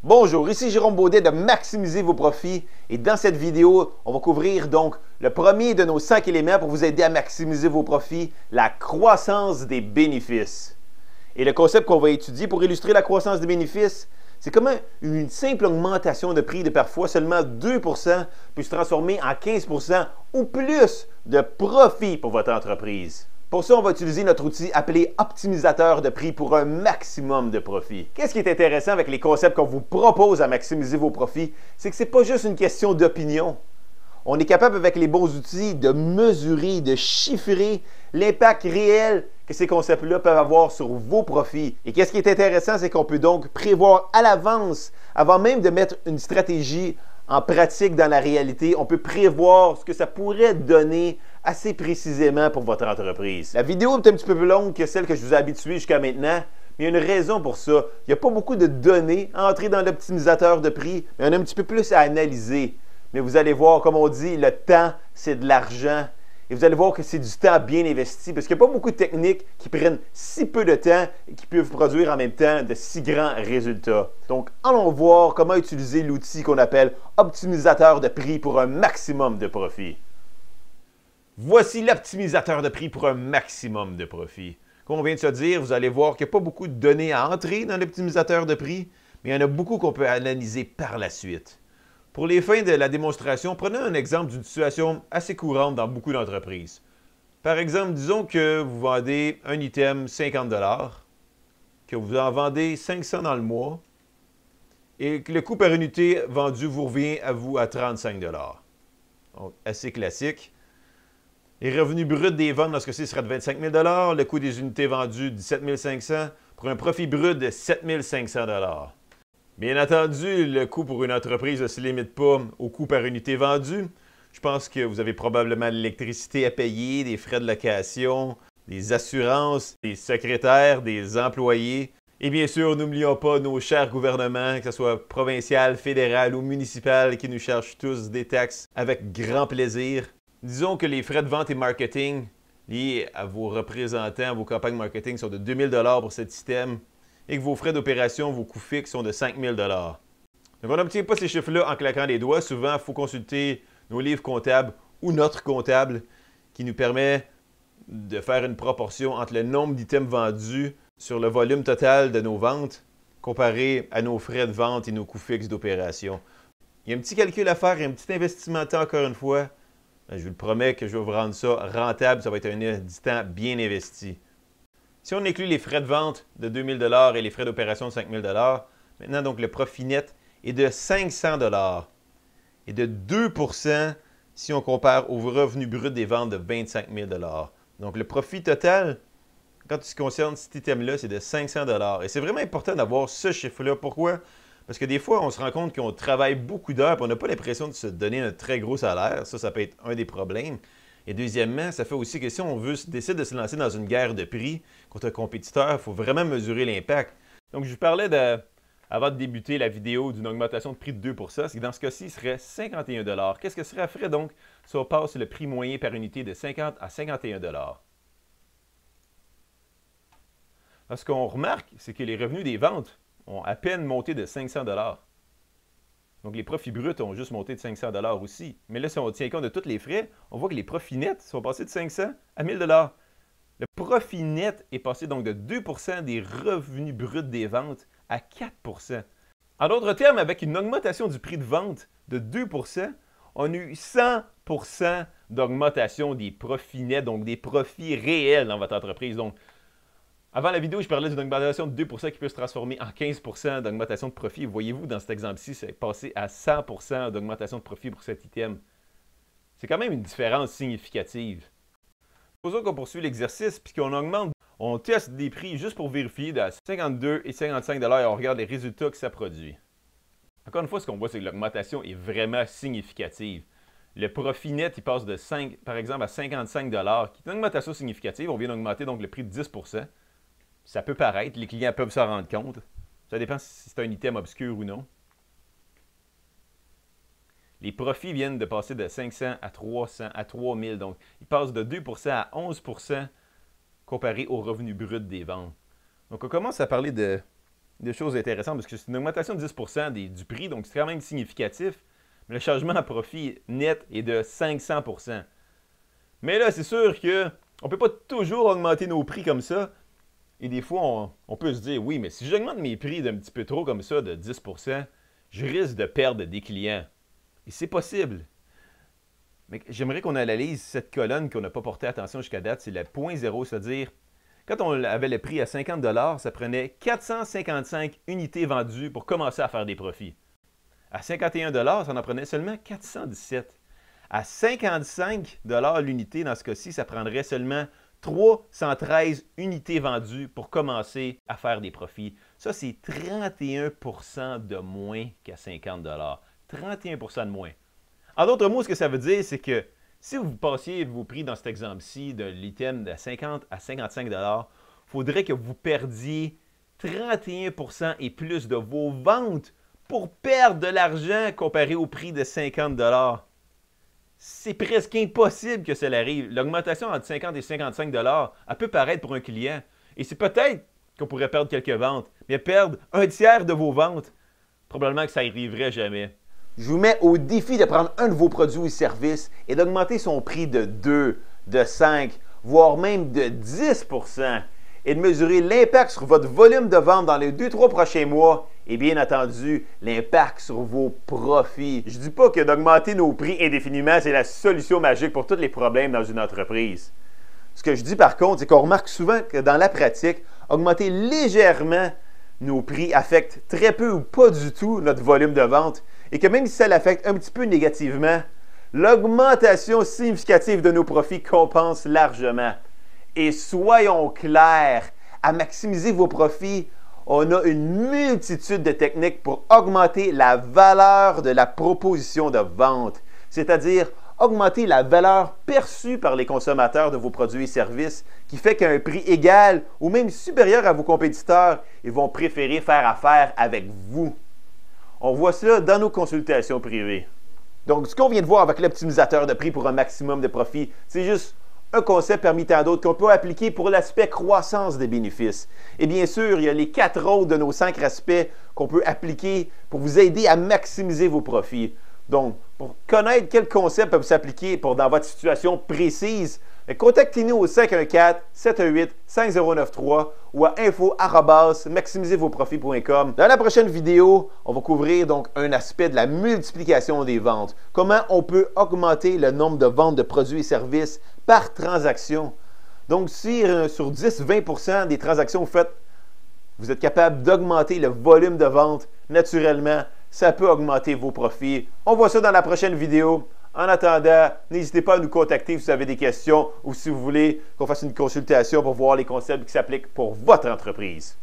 Bonjour, ici Jérôme Baudet de Maximiser vos profits et dans cette vidéo, on va couvrir donc le premier de nos 5 éléments pour vous aider à maximiser vos profits, la croissance des bénéfices. Et le concept qu'on va étudier pour illustrer la croissance des bénéfices, c'est comment une simple augmentation de prix de parfois seulement 2% peut se transformer en 15% ou plus de profit pour votre entreprise. Pour ça, on va utiliser notre outil appelé optimisateur de prix pour un maximum de profit. Qu'est-ce qui est intéressant avec les concepts qu'on vous propose à maximiser vos profits? C'est que ce n'est pas juste une question d'opinion. On est capable avec les bons outils de mesurer, de chiffrer l'impact réel que ces concepts-là peuvent avoir sur vos profits. Et qu'est-ce qui est intéressant, c'est qu'on peut donc prévoir à l'avance, avant même de mettre une stratégie en pratique dans la réalité, on peut prévoir ce que ça pourrait donner assez précisément pour votre entreprise. La vidéo est un petit peu plus longue que celle que je vous ai habitué jusqu'à maintenant, mais il y a une raison pour ça. Il n'y a pas beaucoup de données à entrer dans l'optimisateur de prix, mais il y en a un petit peu plus à analyser. Mais vous allez voir, comme on dit, le temps, c'est de l'argent. Et vous allez voir que c'est du temps bien investi parce qu'il n'y a pas beaucoup de techniques qui prennent si peu de temps et qui peuvent produire en même temps de si grands résultats. Donc, allons voir comment utiliser l'outil qu'on appelle optimisateur de prix pour un maximum de profit. Voici l'optimisateur de prix pour un maximum de profit. Comme on vient de se dire, vous allez voir qu'il n'y a pas beaucoup de données à entrer dans l'optimisateur de prix, mais il y en a beaucoup qu'on peut analyser par la suite. Pour les fins de la démonstration, prenez un exemple d'une situation assez courante dans beaucoup d'entreprises. Par exemple, disons que vous vendez un item 50 $, que vous en vendez 500 dans le mois, et que le coût par unité vendu vous revient à vous à 35 $. Donc, assez classique. Les revenus bruts des ventes, dans ce cas-ci, seraient de 25 000 $, le coût des unités vendues, 17 500 $, pour un profit brut de 7 500 $. Bien entendu, le coût pour une entreprise ne se limite pas au coût par unité vendue. Je pense que vous avez probablement de l'électricité à payer, des frais de location, des assurances, des secrétaires, des employés. Et bien sûr, n'oublions pas nos chers gouvernements, que ce soit provincial, fédéral ou municipal, qui nous chargent tous des taxes avec grand plaisir. Disons que les frais de vente et marketing liés à vos représentants, à vos campagnes marketing sont de 2 000 $ pour cet item, et que vos frais d'opération, vos coûts fixes sont de 5 000 $. Donc, on n'obtient pas ces chiffres-là en claquant des doigts. Souvent, il faut consulter nos livres comptables ou notre comptable qui nous permet de faire une proportion entre le nombre d'items vendus sur le volume total de nos ventes comparé à nos frais de vente et nos coûts fixes d'opération. Il y a un petit calcul à faire et un petit investissement de temps, encore une fois. Je vous le promets que je vais vous rendre ça rentable. Ça va être du temps bien investi. Si on inclut les frais de vente de 2 000 $ et les frais d'opération de 5 000 $, maintenant, donc, le profit net est de 500 $ et de 2% si on compare au revenu brut des ventes de 25 000 $. Donc, le profit total, quand il se concerne cet item-là, c'est de 500 $. Et c'est vraiment important d'avoir ce chiffre-là. Pourquoi? Parce que des fois, on se rend compte qu'on travaille beaucoup d'heures et on n'a pas l'impression de se donner un très gros salaire. Ça peut être un des problèmes. Et deuxièmement, ça fait aussi que si on décide de se lancer dans une guerre de prix contre un compétiteur, il faut vraiment mesurer l'impact. Donc, je vous parlais avant de débuter la vidéo d'une augmentation de prix de 2 %, c'est que dans ce cas-ci, il serait 51 $. Qu'est-ce que serait frais donc si on passe le prix moyen par unité de 50 à 51 $? Ce qu'on remarque, c'est que les revenus des ventes ont à peine monté de 500 $. Donc, les profits bruts ont juste monté de 500 $ aussi. Mais là, si on tient compte de tous les frais, on voit que les profits nets sont passés de 500 à 1 000 $. Le profit net est passé donc de 2 % des revenus bruts des ventes à 4 %. En d'autres termes, avec une augmentation du prix de vente de 2 %, on a eu 100 % d'augmentation des profits nets, donc des profits réels dans votre entreprise. Donc, avant la vidéo, je parlais d'une augmentation de 2 % qui peut se transformer en 15 % d'augmentation de profit. Voyez-vous, dans cet exemple-ci, c'est passé à 100 % d'augmentation de profit pour cet item. C'est quand même une différence significative. Supposons qu'on poursuit l'exercice puis qu'on augmente, on teste des prix juste pour vérifier de 52 et 55 $ et on regarde les résultats que ça produit. Encore une fois, ce qu'on voit, c'est que l'augmentation est vraiment significative. Le profit net, il passe de 5, par exemple, à 55 $, qui est une augmentation significative. On vient d'augmenter donc le prix de 10 %. Ça peut paraître, les clients peuvent s'en rendre compte. Ça dépend si c'est un item obscur ou non. Les profits viennent de passer de 500 à 300 à 3000. Donc, ils passent de 2 % à 11 % comparé au revenu brut des ventes. Donc, on commence à parler de choses intéressantes parce que c'est une augmentation de 10% du prix, donc c'est quand même significatif. Mais le changement en profit net est de 500%. Mais là, c'est sûr qu'on ne peut pas toujours augmenter nos prix comme ça. Et des fois, on peut se dire, oui, mais si j'augmente mes prix d'un petit peu trop comme ça, de 10%, je risque de perdre des clients. Et c'est possible. Mais j'aimerais qu'on analyse cette colonne qu'on n'a pas porté attention jusqu'à date, c'est le point zéro, c'est-à-dire, quand on avait le prix à 50 $, ça prenait 455 unités vendues pour commencer à faire des profits. À 51 $, ça en prenait seulement 417. À 55 $ l'unité, dans ce cas-ci, ça prendrait seulement 313 unités vendues pour commencer à faire des profits. Ça, c'est 31% de moins qu'à 50 $. 31% de moins. En d'autres mots, ce que ça veut dire, c'est que si vous passiez vos prix dans cet exemple-ci de l'item de 50 à 55 $, il faudrait que vous perdiez 31% et plus de vos ventes pour perdre de l'argent comparé au prix de 50 $. C'est presque impossible que cela arrive. L'augmentation entre 50 et 55 $, elle peut paraître pour un client. Et c'est peut-être qu'on pourrait perdre quelques ventes, mais perdre un tiers de vos ventes, probablement que ça n'arriverait jamais. Je vous mets au défi de prendre un de vos produits ou services et d'augmenter son prix de 2, de 5, voire même de 10% et de mesurer l'impact sur votre volume de vente dans les 2-3 prochains mois et bien entendu, l'impact sur vos profits. Je ne dis pas que d'augmenter nos prix indéfiniment, c'est la solution magique pour tous les problèmes dans une entreprise. Ce que je dis par contre, c'est qu'on remarque souvent que dans la pratique, augmenter légèrement nos prix affecte très peu ou pas du tout notre volume de vente et que même si ça l'affecte un petit peu négativement, l'augmentation significative de nos profits compense largement. Et soyons clairs, à maximiser vos profits, on a une multitude de techniques pour augmenter la valeur de la proposition de vente, c'est-à-dire augmenter la valeur perçue par les consommateurs de vos produits et services, qui fait qu'à un prix égal ou même supérieur à vos compétiteurs, ils vont préférer faire affaire avec vous. On voit cela dans nos consultations privées. Donc, ce qu'on vient de voir avec l'optimisateur de prix pour un maximum de profit, c'est juste un concept parmi tant d'autres qu'on peut appliquer pour l'aspect croissance des bénéfices. Et bien sûr, il y a les 4 autres de nos 5 aspects qu'on peut appliquer pour vous aider à maximiser vos profits. Donc, pour connaître quel concept peut s'appliquer dans votre situation précise, contactez-nous au 514-718-5093 ou à info@maximisezvosprofits.com. Dans la prochaine vidéo, on va couvrir donc un aspect de la multiplication des ventes. Comment on peut augmenter le nombre de ventes de produits et services par transaction. Donc, si sur 10-20% des transactions que vous faites, vous êtes capable d'augmenter le volume de vente, naturellement, ça peut augmenter vos profits. On voit ça dans la prochaine vidéo. En attendant, n'hésitez pas à nous contacter si vous avez des questions ou si vous voulez qu'on fasse une consultation pour voir les concepts qui s'appliquent pour votre entreprise.